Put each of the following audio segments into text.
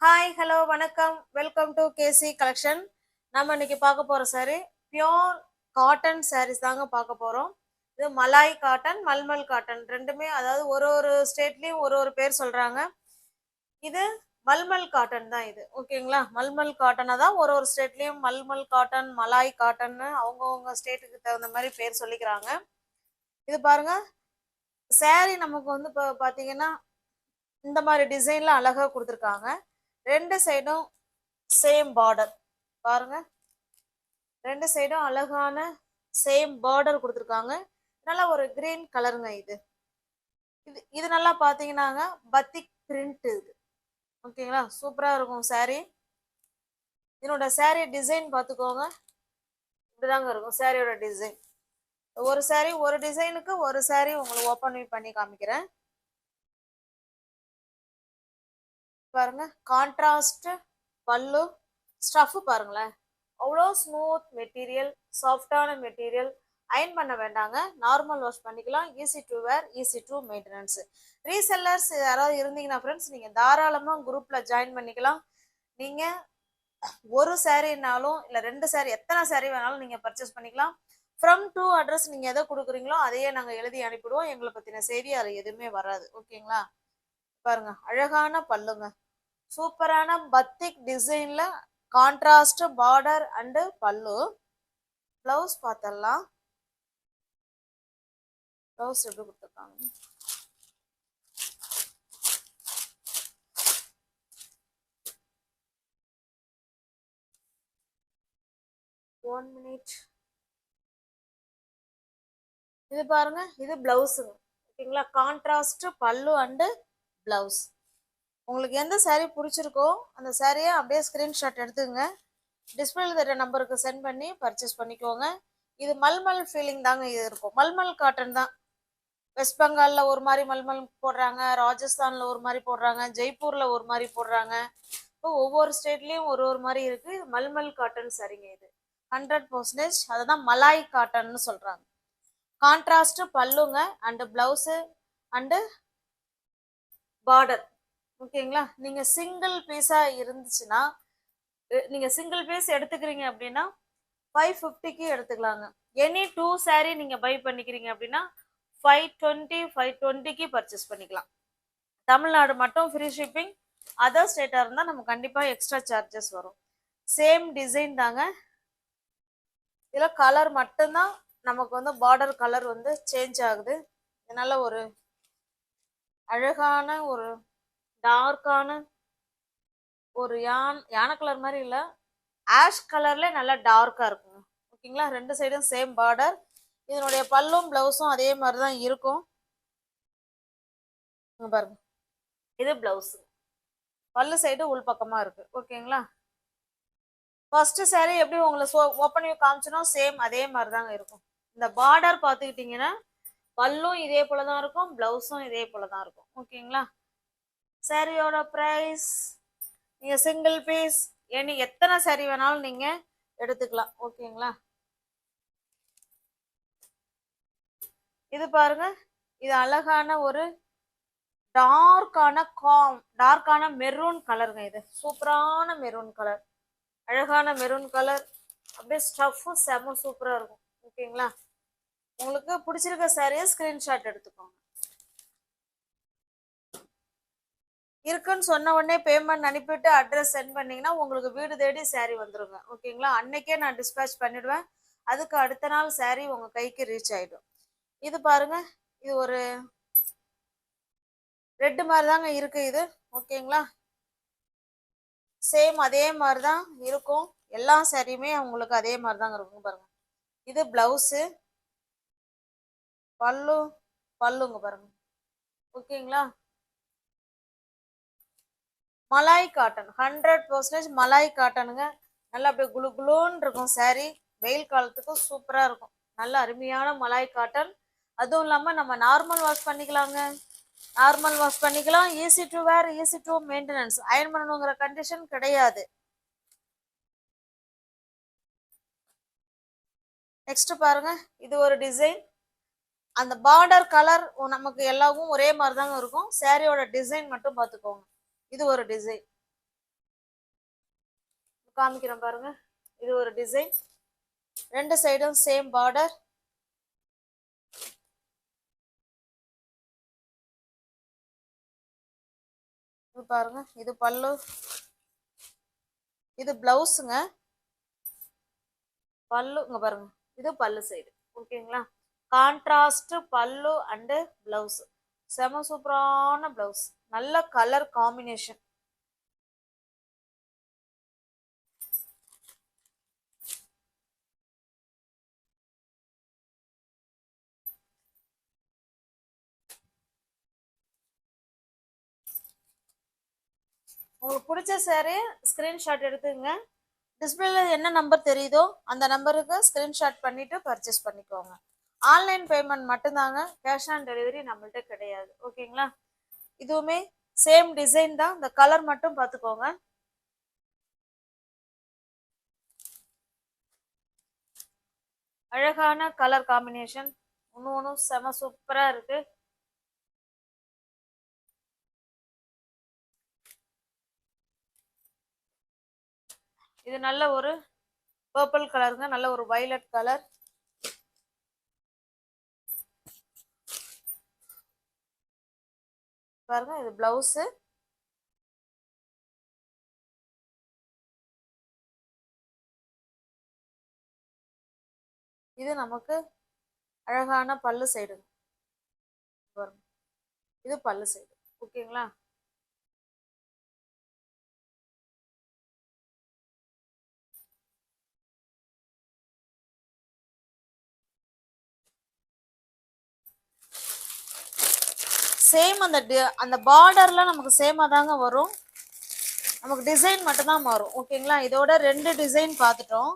Hi hello வணக்கம் welcome to KC collection. நம்ம இன்னைக்கு பார்க்க போற சாரி பியோர் காட்டன் சாரீஸ் தாங்க பார்க்க போறோம். இது மலாய் காட்டன் மல்மல் காட்டன் ரெண்டுமே, அதாவது ஒரு ஒரு ஸ்டேட்லயும் ஒரு ஒரு பேர் சொல்றாங்க. இது மல்மல் காட்டன் தான் இது, ஓகேங்களா? மல்மல் காட்டனை தான் ஒரு ஒரு ஸ்டேட்லயும் மல்மல் காட்டன் மலாய் காட்டன்னு அவங்கவுங்க ஸ்டேட்டுக்கு தகுந்த மாதிரி பேர் சொல்லிக்கிறாங்க. இது பாருங்க, சாரி நமக்கு வந்து இப்போ பார்த்தீங்கன்னா இந்த மாதிரி டிசைன்ல அழகா கொடுத்துருக்காங்க. ரெண்டு சைடும் சேம் பார்டர் பாருங்க, ரெண்டு சைடும் அழகான சேம் பார்டர் கொடுத்துருக்காங்க. நல்லா ஒரு கிரீன் கலருங்க. இது இது இது நல்லா பார்த்தீங்கன்னாங்க பத்திக் பிரிண்ட் இது, ஓகேங்களா? சூப்பராக இருக்கும் சாரீ. இதனோட சாரீ டிசைன் பார்த்துக்கோங்க, இப்படிதாங்க இருக்கும் சாரியோட டிசைன். ஒரு சாரீ ஒரு டிசைனுக்கு ஒரு சாரீ உங்களுக்கு ஓப்பன் பண்ணி காமிக்கிறேன் பாருங்க. கான்ட்ராஸ்ட் பல்லு, ஸ்டஃப் பாருங்களேன், அவ்வளோ ஸ்மூத் மெட்டீரியல், சாஃப்டான மெட்டீரியல். அயன் பண்ண வேண்டாங்க, நார்மல் வாஷ் பண்ணிக்கலாம். Easy to wear, easy to maintenance. Resellers யாராவது இருந்தீங்கன்னா ஃப்ரெண்ட்ஸ், நீங்கள் தாராளமாக குரூப்பில் ஜாயின் பண்ணிக்கலாம். நீங்கள் ஒரு சாரீனாலும் இல்லை ரெண்டு சாரீ, எத்தனை சாரீ வேணாலும் நீங்கள் பர்ச்சேஸ் பண்ணிக்கலாம். ஃப்ரம் டூ அட்ரஸ் நீங்கள் எதை கொடுக்குறீங்களோ அதையே நாங்கள் எழுதி அனுப்பிடுவோம். எங்களை பற்றின செய்தி அதில் எதுவுமே வராது, ஓகேங்களா? பாருங்க, அழகான பல்லுங்க, சூப்பரான பத்திக் டிசைன்ல கான்ட்ராஸ்ட் பார்டர் அண்டு பல்லு. பிளவுஸ் பார்த்தலாம், பிளவுஸ் எப்படி கொடுத்துருக்காங்க. One minute. இது பாருங்க, இது பிளவுஸுங்க, ஓகேங்களா? கான்ட்ராஸ்ட் பல்லு அண்டு பிளவுஸ். உங்களுக்கு எந்த சாரீ பிடிச்சிருக்கோ அந்த சாரியை அப்படியே ஸ்கிரீன்ஷாட் எடுத்துங்க, டிஸ்பிளேல தர நம்பருக்கு சென்ட் பண்ணி பர்ச்சேஸ் பண்ணிக்கோங்க. இது மல்மல் ஃபீலிங் தாங்க இது இருக்கும், மல்மல் காட்டன் தான். வெஸ்ட் பெங்கால்ல ஒரு மாதிரி மல்மல் போடுறாங்க, ராஜஸ்தான்ல ஒரு மாதிரி போடுறாங்க, ஜெய்ப்பூர்ல ஒரு மாதிரி போடுறாங்க. இப்போ ஒவ்வொரு ஸ்டேட்லயும் ஒரு ஒரு மாதிரி இருக்கு. மல்மல் காட்டன் சரிங்க இது 100%. அதுதான் மலாய் காட்டன்னு சொல்றாங்க. கான்ட்ராஸ்ட் பல்லுங்க அண்டு பிளவுஸு அண்டு பார்டர், ஓகேங்களா? நீங்க சிங்கிள் பீஸா இருந்துச்சுன்னா, நீங்க சிங்கிள் பீஸ் எடுத்துக்கிறீங்க அப்படின்னா 550க்கு எடுத்துக்கலாங்க. எனி டூ சாரீ நீங்க பை பண்ணிக்கிறீங்க அப்படின்னா 520க்கு பர்ச்சேஸ் பண்ணிக்கலாம். தமிழ்நாடு மட்டும் ஃப்ரீ ஷிப்பிங். அதர் ஸ்டேட்டா இருந்தா நம்ம கண்டிப்பா எக்ஸ்ட்ரா சார்ஜஸ் வரும். சேம் டிசைன் தாங்க, இதுல கலர் மட்டும்தான் நமக்கு வந்து பார்டர் கலர் வந்து சேஞ்ச் ஆகுது. இதனால ஒரு அழகான ஒரு டார்க்கான ஒரு யானை கலர் மாதிரி இல்லை, ஆஷ் கலர்ல நல்லா டார்க்கா இருக்குங்க, ஓகேங்களா? ரெண்டு சைடும் சேம் பார்டர். இதனுடைய பல்லும் பிளவுஸும் அதே மாதிரி தான் இருக்கும் பாருங்க. இது பிளவுஸ், பல்லு சைடு உள் பக்கமா இருக்கு, ஓகேங்களா? ஃபர்ஸ்ட் சாரீ எப்படி உங்களுக்கு ஓப்பன் வியூ காமிச்சனோ சேம் அதே மாதிரி தாங்க இருக்கும். இந்த பார்டர் பார்த்துக்கிட்டிங்கன்னா பல்லும் இதே போல தான் இருக்கும், பிளவுஸும் இதே போல தான் இருக்கும், ஓகேங்களா? சாரியோட ப்ரைஸ், நீங்க சிங்கிள் பீஸ் எத்தனை சாரீ வேணாலும் நீங்க எடுத்துக்கலாம், ஓகேங்களா? இது பாருங்க, இது அழகான ஒரு டார்க்கான மெரூன் கலருங்க. இது சூப்பரான மெரூன் கலர், அழகான மெரூன் கலர். அப்படியே ஸ்டஃப்பும் செம சூப்பரா இருக்கும், ஓகேங்களா? உங்களுக்கு பிடிச்சிருக்க சாரியை ஸ்கிரீன்ஷாட் எடுத்துக்கோங்க. இருக்குன்னு சொன்ன உடனே பேமெண்ட் அனுப்பிட்டு அட்ரஸ் சென்ட் பண்ணீங்கன்னா உங்களுக்கு வீடு தேடி சாரீ வந்துருங்க, ஓகேங்களா? அன்னைக்கே நான் டிஸ்பேச் பண்ணிடுவேன். அதுக்கு அடுத்த நாள் சாரீ உங்க கைக்கு ரீச் ஆயிடும். இது பாருங்க, இது ஒரு ரெட் மாதிரி தாங்க இருக்கு இது, ஓகேங்களா? சேம் அதே மாதிரி தான் இருக்கும், எல்லா சாரியுமே உங்களுக்கு அதே மாதிரி தாங்க இருக்கும் பாருங்க. இது பிளவுஸு, பல்லுங்க பாருங்க, ஓகேங்களா? மலாய் காட்டன் 100% மலாய் காட்டனுங்க. நல்லா அப்படியே குளு குளுன்னு இருக்கும் சாரீ. வெயில் காலத்துக்கும் சூப்பரா இருக்கும். நல்ல அருமையான மலாய் காட்டன். அதுவும் இல்லாம நம்ம நார்மல் வாஷ் பண்ணிக்கலாங்க, நார்மல் வாஷ் பண்ணிக்கலாம். Easy to wear, easy to maintenance. Iron பண்ணணுங்கிற கண்டிஷன் கிடையாது. நெக்ஸ்ட் பாருங்க, இது ஒரு டிசைன். அந்த பார்டர் கலர் நமக்கு எல்லாவும் ஒரே மாதிரி தாங்க இருக்கும், சாரியோட டிசைன் மட்டும் பார்த்துக்கோங்க. இது ஒரு டிசைன், காமிக்கிறேன் பாருங்க. இது ஒரு டிசைன், ரெண்டு சைடும் சேம் பார்டர். இது பாருங்க, இது பல்லு, இது பிளவுஸுங்க. பல்லு இங்க பாருங்க, இது பல்லு சைடு. ஓகேங்களா, கான்ட்ராஸ்ட் பல்லு அண்டு பிளவுஸ். செம சூப்பரான பிளவுஸ், நல்ல கலர் காம்பினேஷன். உங்களுக்கு பிடிச்ச சாரி ஸ்கிரீன்ஷாட் எடுத்துங்க. டிஸ்பிளேல என்ன நம்பர் தெரியுதோ அந்த நம்பருக்கு ஸ்கிரீன்ஷாட் பண்ணிட்டு பர்ச்சேஸ் பண்ணிக்கோங்க. ஆன்லைன் பேமெண்ட் மட்டும்தாங்க, கேஷ் ஆன் டெலிவரி நம்மள்ட்ட கிடையாது. ஓகேங்களா, இதுவுமே சேம் டிசைன் தான், இந்த கலர் மட்டும் பார்த்துக்கோங்க. அழகான கலர் காம்பினேஷன், ஒன்றும் செம சூப்பரா இருக்கு. இது நல்ல ஒரு பர்பிள் கலருங்க, நல்ல ஒரு வயலட் கலர். பாருங்க, இது பிளவுஸ். இது நமக்கு அழகான பல்லு சைடுங்க. பாருங்க, இது பல்லு சைடு. ஓகேங்களா, சேம் அந்த பார்டர்ல நமக்கு சேமா தாங்க வரும், நமக்கு டிசைன் மட்டும் தான் மாறும். ஓகேங்களா, இதோட ரெண்டு டிசைன் பார்த்துட்டோம்.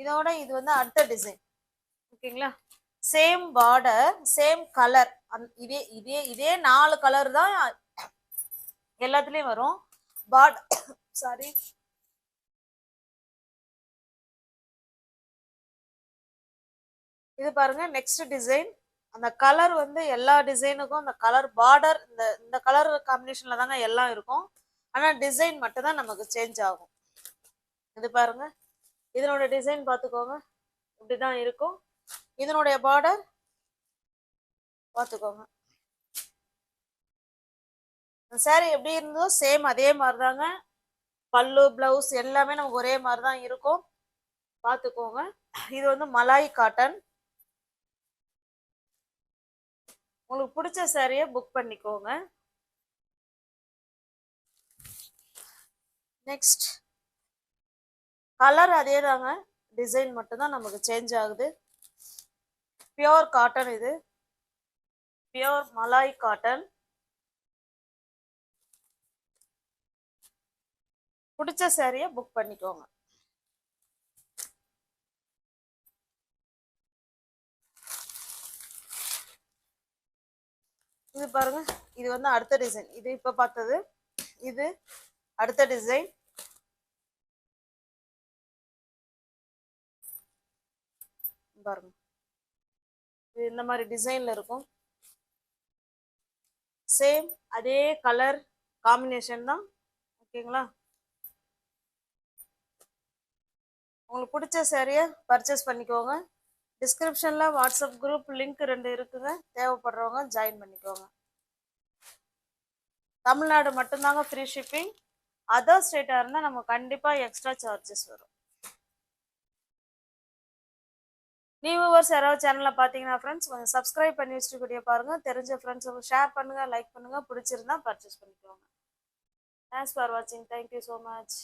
இதோட இது வந்து அடுத்த டிசைன். ஓகேங்களா, சேம் பார்டர் சேம் கலர், இதே இதே இதே 4 கலர் தான் எல்லாத்துலயும் வரும். பார்டர் சாரி, இது பாருங்க நெக்ஸ்ட் டிசைன். அந்த கலர் வந்து எல்லா டிசைனுக்கும் அந்த கலர் பார்டர் இந்த இந்த கலர் காம்பினேஷன்ல தாங்க எல்லாம் இருக்கும். ஆனா டிசைன் மட்டும் தான் நமக்கு சேஞ்ச் ஆகும். இது பாருங்க, இதனோட டிசைன் பார்த்துக்கோங்க, இப்படிதான் இருக்கும். இதனுடைய பார்டர் பார்த்துக்கோங்க. சாரி எப்படி இருந்ததோ சேம் அதே மாதிரி தாங்க, பல்லு பிளவுஸ் எல்லாமே நமக்கு ஒரே மாதிரி தான் இருக்கும். பார்த்துக்கோங்க. இது வந்து மலாய் காட்டன். உங்களுக்கு பிடிச்ச சாரியை புக் பண்ணிக்கோங்க. நெக்ஸ்ட் கலர் அதே தாங்க, டிசைன் மட்டும்தான் நமக்கு சேஞ்ச் ஆகுது. பியோர் காட்டன், இது பியோர் மலாய் காட்டன். பிடிச்ச சாரியை புக் பண்ணிக்கோங்க. இது பாருங்க, இது வந்து அடுத்த டிசைன். இது இப்ப பார்த்தது, இது அடுத்த டிசைன். பாருங்க, இது இந்த மாதிரி டிசைன்ல இருக்கும். சேம் அதே கலர் காம்பினேஷன் தான். ஓகேங்களா, உங்களுக்கு பிடிச்ச சாரியை பர்ச்சேஸ் பண்ணிக்கோங்க. டிஸ்கிரிப்ஷன்ல வாட்ஸ்அப் குரூப் லிங்க் 2 இருக்குங்க, தேவைப்படுறவங்க ஜாயின் பண்ணிக்கோங்க. தமிழ்நாடு மட்டும்தாங்க ஃப்ரீ ஷிப்பிங். அதர் ஸ்டேட்டாக இருந்தால் நம்ம கண்டிப்பாக எக்ஸ்ட்ரா சார்ஜஸ் வரும். வியூவர்ஸ் யாராவது சேனலில் பார்த்தீங்கன்னா ஃப்ரெண்ட்ஸ் கொஞ்சம் சப்ஸ்கிரைப் பண்ணி வச்சுட்டு கூடிய பாருங்கள். தெரிஞ்ச ஃப்ரெண்ட்ஸுக்கு ஷேர் பண்ணுங்கள், லைக் பண்ணுங்கள், பிடிச்சிருந்தா பர்ச்சேஸ் பண்ணிக்கோங்க. தேங்க்ஸ் ஃபார் வாட்சிங். Thank you so much.